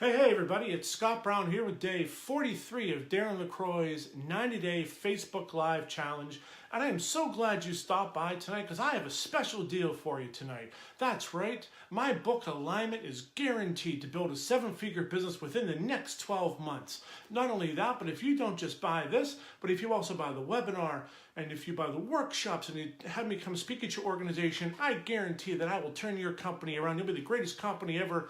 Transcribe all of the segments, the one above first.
Hey everybody, it's Scott Brown here with day 43 of Darren LaCroix's 90-day Facebook Live Challenge. And I am so glad you stopped by tonight because I have a special deal for you tonight. That's right, my book Alignment is guaranteed to build a 7-figure business within the next 12 months. Not only that, but if you don't just buy this, but if you also buy the webinar, and if you buy the workshops and you have me come speak at your organization, I guarantee that I will turn your company around. You'll be the greatest company ever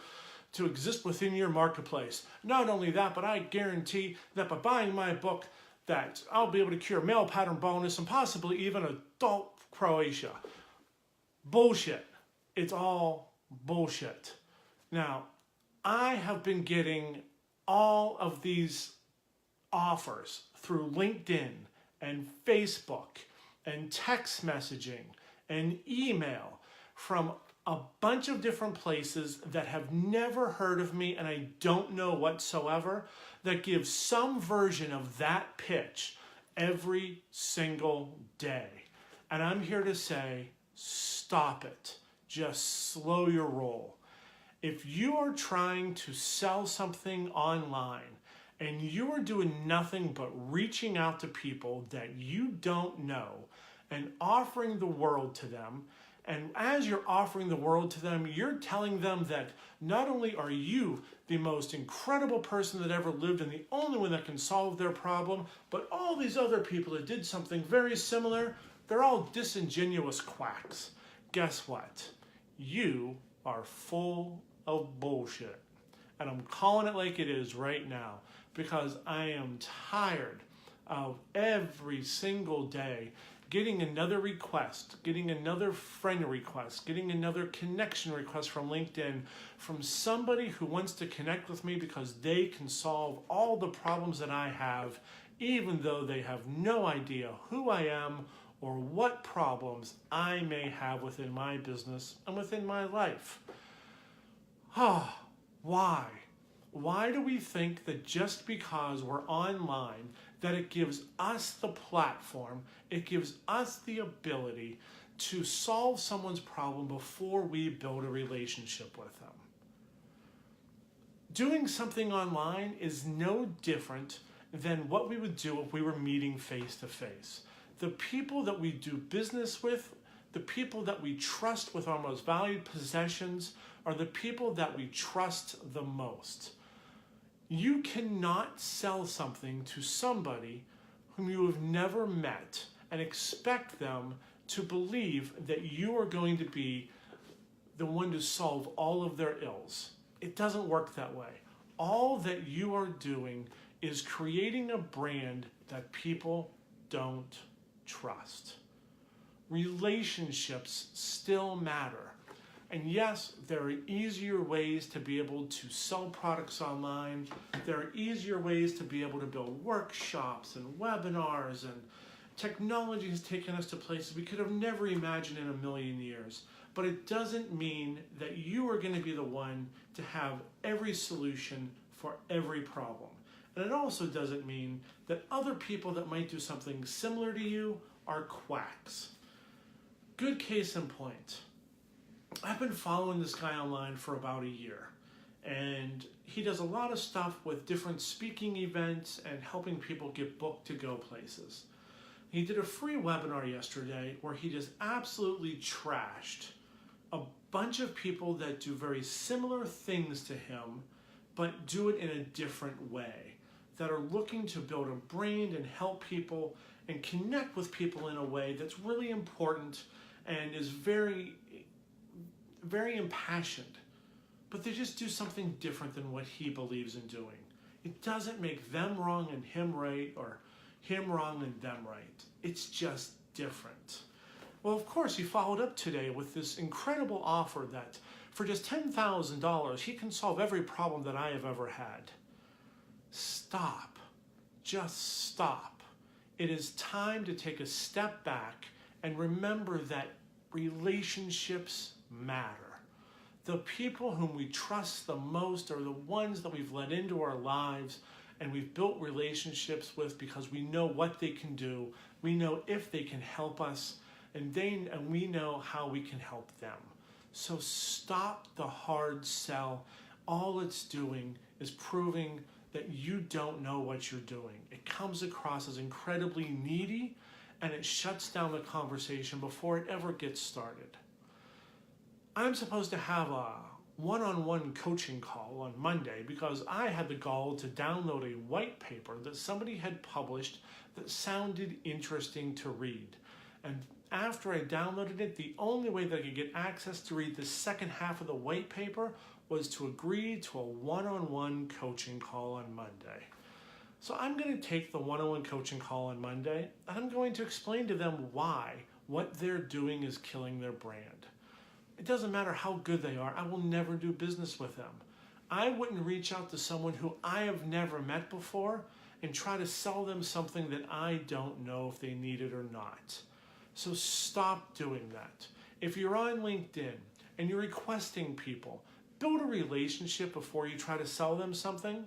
to exist within your marketplace. Not only that, but I guarantee that by buying my book, that I'll be able to cure male pattern baldness and possibly even adult Croatia. Bullshit. It's all bullshit. Now, I have been getting all of these offers through LinkedIn and Facebook and text messaging and email from a bunch of different places that have never heard of me and I don't know whatsoever, that give some version of that pitch every single day. And I'm here to say, stop it. Just slow your roll. If you are trying to sell something online and you are doing nothing but reaching out to people that you don't know and offering the world to them, and as you're offering the world to them, you're telling them that not only are you the most incredible person that ever lived and the only one that can solve their problem, but all these other people that did something very similar, they're all disingenuous quacks. Guess what? You are full of bullshit. And I'm calling it like it is right now because I am tired of every single day getting another request, getting another friend request, getting another connection request from LinkedIn from somebody who wants to connect with me because they can solve all the problems that I have, even though they have no idea who I am or what problems I may have within my business and within my life. Why? Why do we think that just because we're online that it gives us the platform, it gives us the ability to solve someone's problem before we build a relationship with them? Doing something online is no different than what we would do if we were meeting face to face. The people that we do business with, the people that we trust with our most valued possessions, are the people that we trust the most. You cannot sell something to somebody whom you have never met and expect them to believe that you are going to be the one to solve all of their ills. It doesn't work that way. All that you are doing is creating a brand that people don't trust. Relationships still matter. And yes, there are easier ways to be able to sell products online. There are easier ways to be able to build workshops and webinars, and technology has taken us to places we could have never imagined in a million years. But it doesn't mean that you are going to be the one to have every solution for every problem. And it also doesn't mean that other people that might do something similar to you are quacks. Good case in point. I've been following this guy online for about a year, and he does a lot of stuff with different speaking events and helping people get booked to go places. He did a free webinar yesterday where he just absolutely trashed a bunch of people that do very similar things to him, but do it in a different way, that are looking to build a brand and help people and connect with people in a way that's really important and is very impassioned, but they just do something different than what he believes in doing. It doesn't make them wrong and him right, or him wrong and them right. It's just different. Well, of course, he followed up today with this incredible offer that for just $10,000, he can solve every problem that I have ever had. Stop. Just stop. It is time to take a step back and remember that relationships matter. The people whom we trust the most are the ones that we've let into our lives and we've built relationships with because we know what they can do, we know if they can help us, and we know how we can help them. So stop the hard sell all it's doing is proving that you don't know what you're doing. It comes across as incredibly needy, and it shuts down the conversation before it ever gets started. I'm supposed to have a one-on-one coaching call on Monday because I had the gall to download a white paper that somebody had published that sounded interesting to read. And after I downloaded it, the only way that I could get access to read the second half of the white paper was to agree to a one-on-one coaching call on Monday. So I'm going to take the one-on-one coaching call on Monday, and I'm going to explain to them why what they're doing is killing their brand. It doesn't matter how good they are, I will never do business with them. I wouldn't reach out to someone who I have never met before and try to sell them something that I don't know if they need it or not. So stop doing that. If you're on LinkedIn and you're requesting people, build a relationship before you try to sell them something.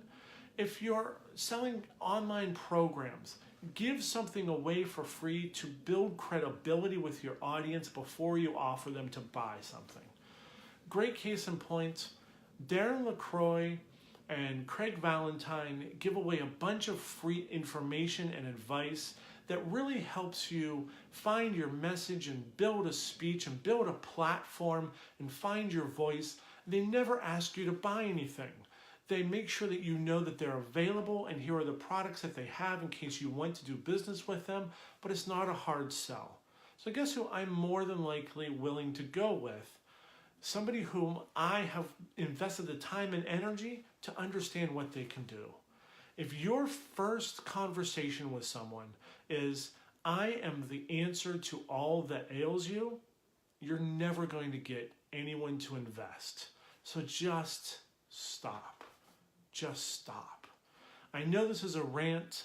If you're selling online programs, give something away for free to build credibility with your audience before you offer them to buy something. Great case in point, Darren LaCroix and Craig Valentine give away a bunch of free information and advice that really helps you find your message and build a speech and build a platform and find your voice. They never ask you to buy anything. They make sure that you know that they're available and here are the products that they have in case you want to do business with them, but it's not a hard sell. So guess who I'm more than likely willing to go with? Somebody whom I have invested the time and energy to understand what they can do. If your first conversation with someone is, I am the answer to all that ails you, you're never going to get anyone to invest. So just stop. Just stop. I know this is a rant,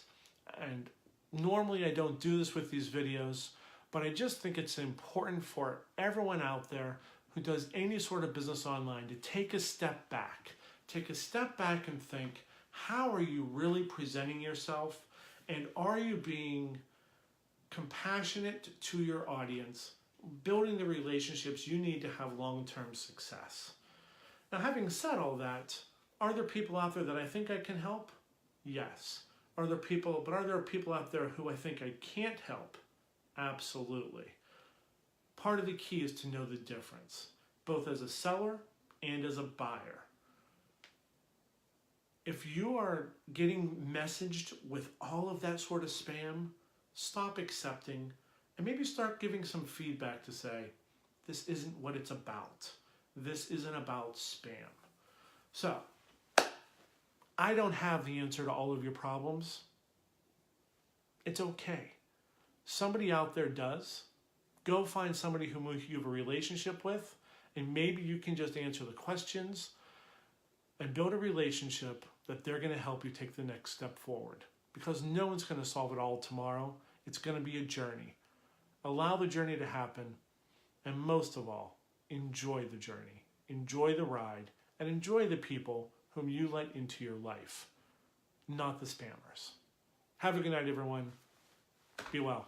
and normally I don't do this with these videos, but I just think it's important for everyone out there who does any sort of business online to take a step back. Take a step back and think, how are you really presenting yourself? And are you being compassionate to your audience, building the relationships you need to have long-term success? Now, having said all that, are there people out there that I think I can help? Yes. Are there people out there who I think I can't help? Absolutely. Part of the key is to know the difference, both as a seller and as a buyer. If you are getting messaged with all of that sort of spam, stop accepting and maybe start giving some feedback to say, this isn't what it's about. This isn't about spam. So, I don't have the answer to all of your problems. It's okay. Somebody out there does. Go find somebody who you have a relationship with, and maybe you can just answer the questions and build a relationship that they're going to help you take the next step forward. Because no one's going to solve it all tomorrow. It's going to be a journey. Allow the journey to happen, and most of all, enjoy the journey. Enjoy the ride, and enjoy the people whom you let into your life, not the spammers. Have a good night, everyone. Be well.